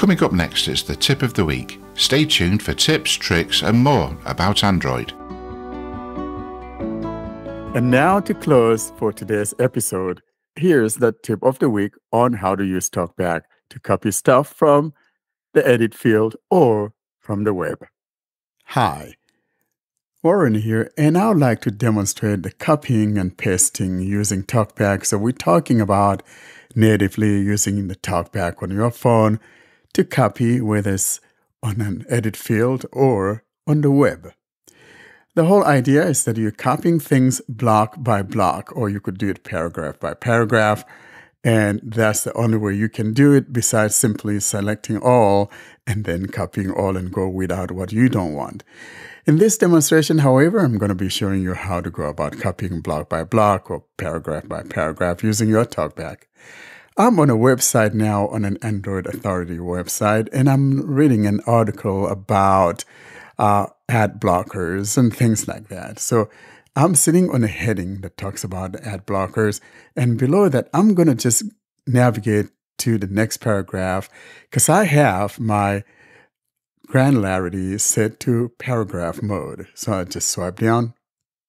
Coming up next is the tip of the week. Stay tuned for tips, tricks and more about Android. And now to close for today's episode, here's the tip of the week on how to use Talkback to copy stuff from the edit field or from the web. Hi, Warren here, and I would like to demonstrate the copying and pasting using Talkback. So we're talking about natively using the Talkback on your phone to copy, whether it's on an edit field or on the web. The whole idea is that you're copying things block by block, or you could do it paragraph by paragraph, and that's the only way you can do it besides simply selecting all and then copying all and go without what you don't want. In this demonstration, however, I'm going to be showing you how to go about copying block by block or paragraph by paragraph using your Talkback. I'm on a website now, on an Android Authority website, and I'm reading an article about ad blockers and things like that. So I'm sitting on a heading that talks about ad blockers, and below that, I'm going to just navigate to the next paragraph because I have my granularity set to paragraph mode. So I just swipe down.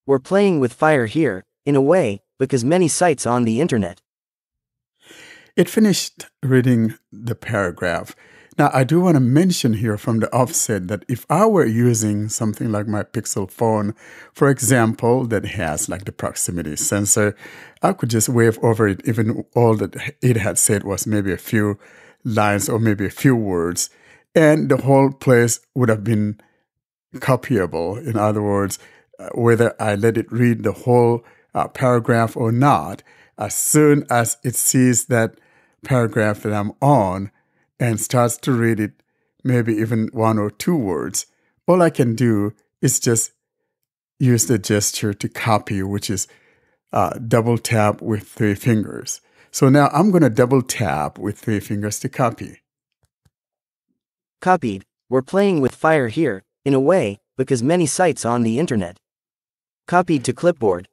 We're playing with fire here, in a way, because many sites on the internet. It finished reading the paragraph. Now, I do want to mention here from the offset that if I were using something like my Pixel phone, for example, that has like the proximity sensor, I could just wave over it, even all that it had said was maybe a few lines or maybe a few words, and the whole place would have been copyable. In other words, whether I let it read the whole paragraph or not, as soon as it sees that paragraph that I'm on and starts to read it, maybe even one or two words, all I can do is just use the gesture to copy, which is double tap with 3 fingers. So now I'm going to double tap with 3 fingers to copy. Copied. We're playing with fire here, in a way, because many sites on the internet. Copied to clipboard.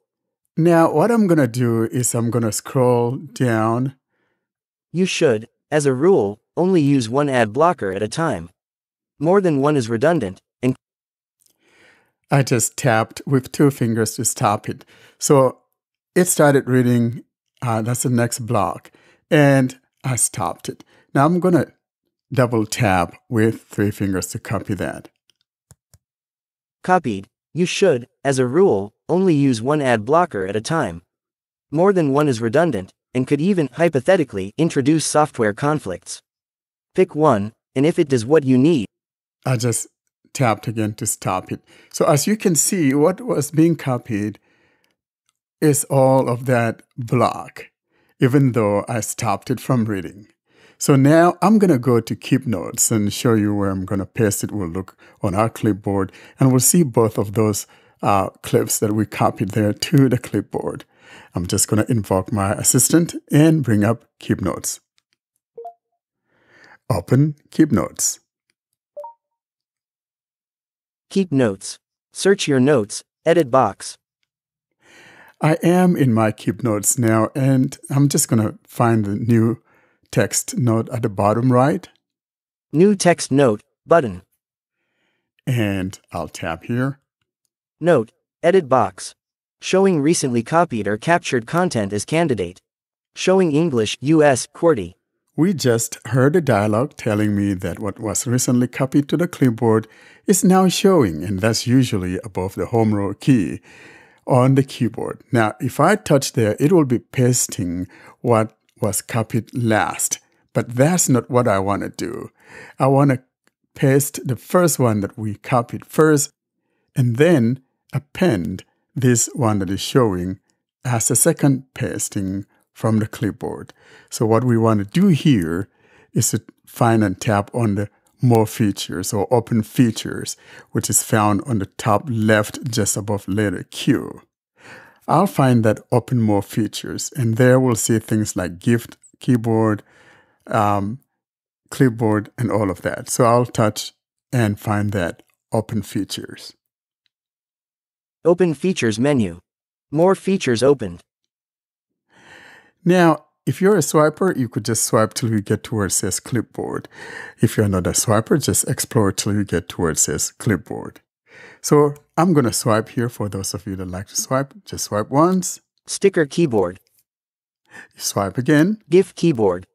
Now what I'm going to do is I'm going to scroll down. You should, as a rule, only use one ad blocker at a time. More than one is redundant, and I just tapped with 2 fingers to stop it. So it started reading, that's the next block, and I stopped it. Now I'm going to double tap with 3 fingers to copy that. Copied. You should, as a rule, only use one ad blocker at a time. More than one is redundant, and could even, hypothetically, introduce software conflicts. Pick one, and if it does what you need. I just tapped again to stop it. So as you can see, what was being copied is all of that block, even though I stopped it from reading. So now I'm going to go to Keep Notes and show you where I'm going to paste it. We'll look on our clipboard, and we'll see both of those clips that we copied there to the clipboard. I'm just going to invoke my assistant and bring up Keep Notes. Open Keep Notes. Keep Notes. Search your notes, edit box. I am in my Keep Notes now, and I'm just going to find the new text note at the bottom right. New text note, button. And I'll tap here. Note, edit box. Showing recently copied or captured content as candidate. Showing English, US, QWERTY. We just heard a dialog telling me that what was recently copied to the clipboard is now showing, and that's usually above the home row key on the keyboard. Now, if I touch there, it will be pasting what was copied last, but that's not what I want to do. I want to paste the first one that we copied first, and then append this one that is showing as a second pasting from the clipboard. So what we want to do here is to find and tap on the More Features or Open Features, which is found on the top left just above letter Q. I'll find that Open More Features, and there we'll see things like gift, keyboard, clipboard, and all of that. So I'll touch and find that Open Features. Open Features menu. More features opened. Now, if you're a swiper, you could just swipe till you get to where it says clipboard. If you're not a swiper, just explore till you get to where it says clipboard. So I'm going to swipe here for those of you that like to swipe. Just swipe once. Sticker keyboard. You swipe again. GIF keyboard.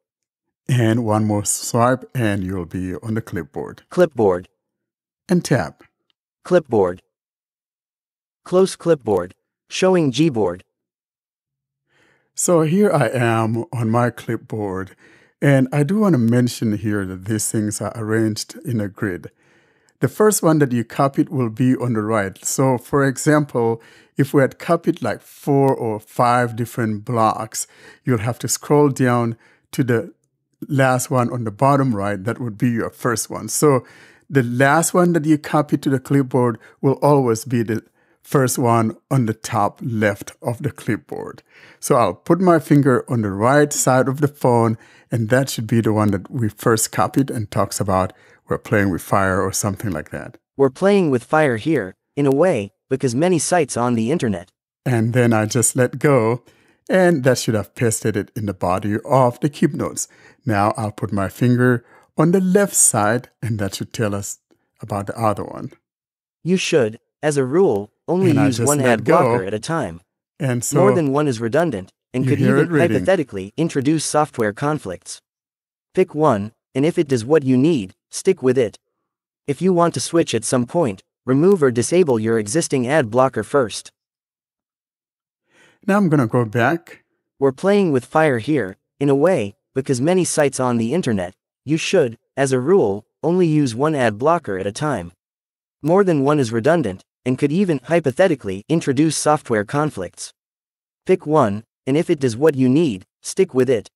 And one more swipe and you'll be on the clipboard. Clipboard. And tap. Clipboard. Close clipboard. Showing Gboard. So here I am on my clipboard. And I do want to mention here that these things are arranged in a grid. The first one that you copied will be on the right. So for example, if we had copied like 4 or 5 different blocks, you'll have to scroll down to the last one on the bottom right. That would be your first one. So the last one that you copied to the clipboard will always be the first one on the top left of the clipboard. So I'll put my finger on the right side of the phone, and that should be the one that we first copied and talks about we're playing with fire or something like that. We're playing with fire here, in a way, because many sites on the internet. And then I just let go, and that should have pasted it in the body of the keep notes. Now I'll put my finger on the left side, and that should tell us about the other one. You should, as a rule, only use one ad blocker at a time. And so more than one is redundant, and could even hypothetically introduce software conflicts. Pick one, and if it does what you need, stick with it. If you want to switch at some point, remove or disable your existing ad blocker first. Now I'm going to go back. We're playing with fire here, in a way, because many sites on the internet, you should, as a rule, only use one ad blocker at a time. More than one is redundant, and could even hypothetically introduce software conflicts. Pick one, and if it does what you need, stick with it.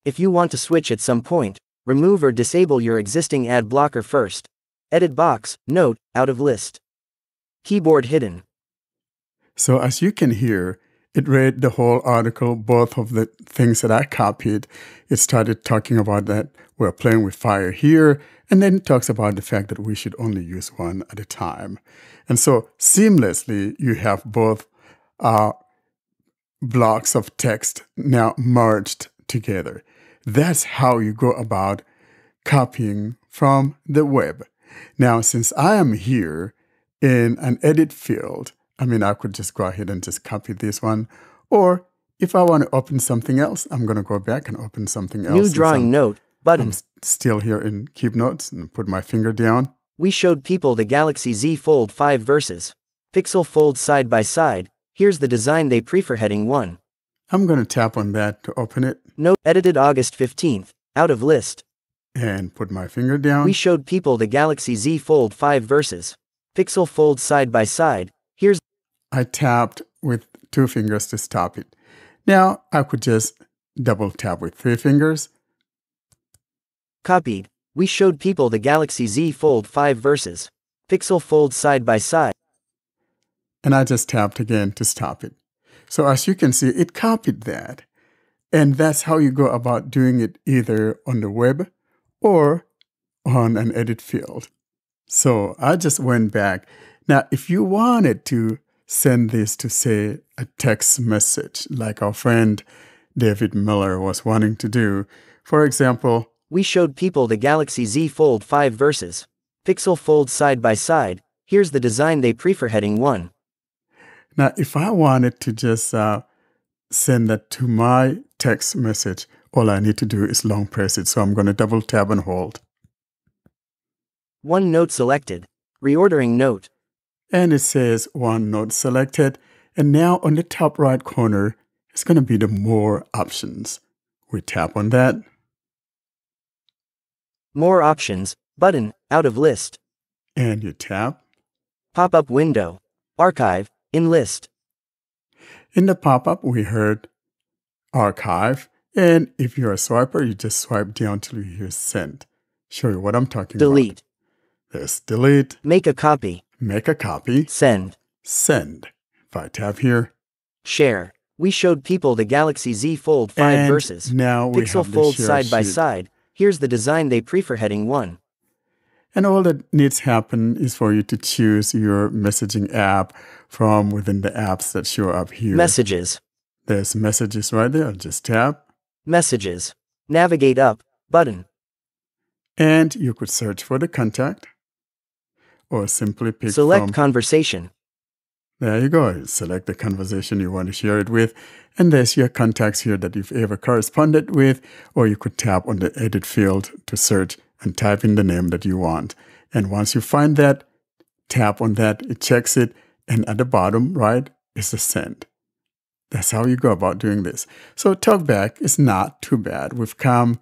If you want to switch at some point, remove or disable your existing ad blocker first. Edit box, note, out of list. Keyboard hidden. So as you can hear, it read the whole article, both of the things that I copied. It started talking about that we're playing with fire here, and then it talks about the fact that we should only use one at a time. And so seamlessly, you have both blocks of text now merged together. That's how you go about copying from the web. Now, since I am here in an edit field, I could just go ahead and just copy this one. Or if I want to open something else, I'm going to go back and open something else. New drawing note, button. I'm still here in Keep Notes and put my finger down. We showed people the Galaxy Z Fold 5 versus Pixel Fold side by side. Here's the design they prefer. Heading 1. I'm going to tap on that to open it. Note edited August 15th, out of list. And put my finger down. We showed people the Galaxy Z Fold 5 versus Pixel Fold side by side. Here's. I tapped with 2 fingers to stop it. Now I could just double tap with 3 fingers. Copied. We showed people the Galaxy Z Fold 5 versus Pixel Fold side by side. And I just tapped again to stop it. So as you can see, it copied that. And that's how you go about doing it either on the web or on an edit field. So I just went back. Now, if you wanted to send this to, say, a text message, like our friend David Miller was wanting to do, for example, we showed people the Galaxy Z Fold 5 versus Pixel Fold side by side. Here's the design they prefer. Heading 1. Now, if I wanted to just send that to my text message, all I need to do is long press it. So I'm going to double tap and hold. One note selected. Reordering note. And it says one note selected. And now on the top right corner, it's going to be the more options. We tap on that. More options, button, out of list. And you tap. Pop-up window. Archive, in list. In the pop-up, we heard archive. And if you're a swiper, you just swipe down till you hear send. Show you what I'm talking about. Delete. There's delete. Make a copy. Make a copy. Send. Send. If I tap here. Share. We showed people the Galaxy Z Fold 5 and versus now we Pixel have Fold the share side by sheet. side. Here's the design they prefer. Heading 1. And all that needs to happen is for you to choose your messaging app from within the apps that show up here. Messages. There's messages right there. Just tap. Messages. Navigate up, button. And you could search for the contact or simply pick Select from... conversation. There you go. Select the conversation you want to share it with. And there's your contacts here that you've ever corresponded with. Or you could tap on the edit field to search and type in the name that you want. And once you find that, tap on that, it checks it. And at the bottom, right, is the send. That's how you go about doing this. So Talkback is not too bad. We've come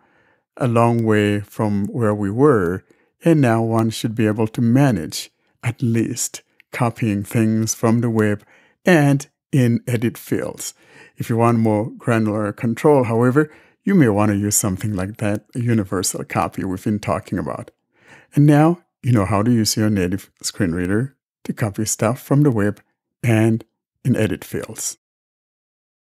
a long way from where we were. And now one should be able to manage at least copying things from the web and in edit fields. If you want more granular control, however, you may want to use something like that, a universal copy we've been talking about. And now you know how to use your native screen reader to copy stuff from the web and in edit fields.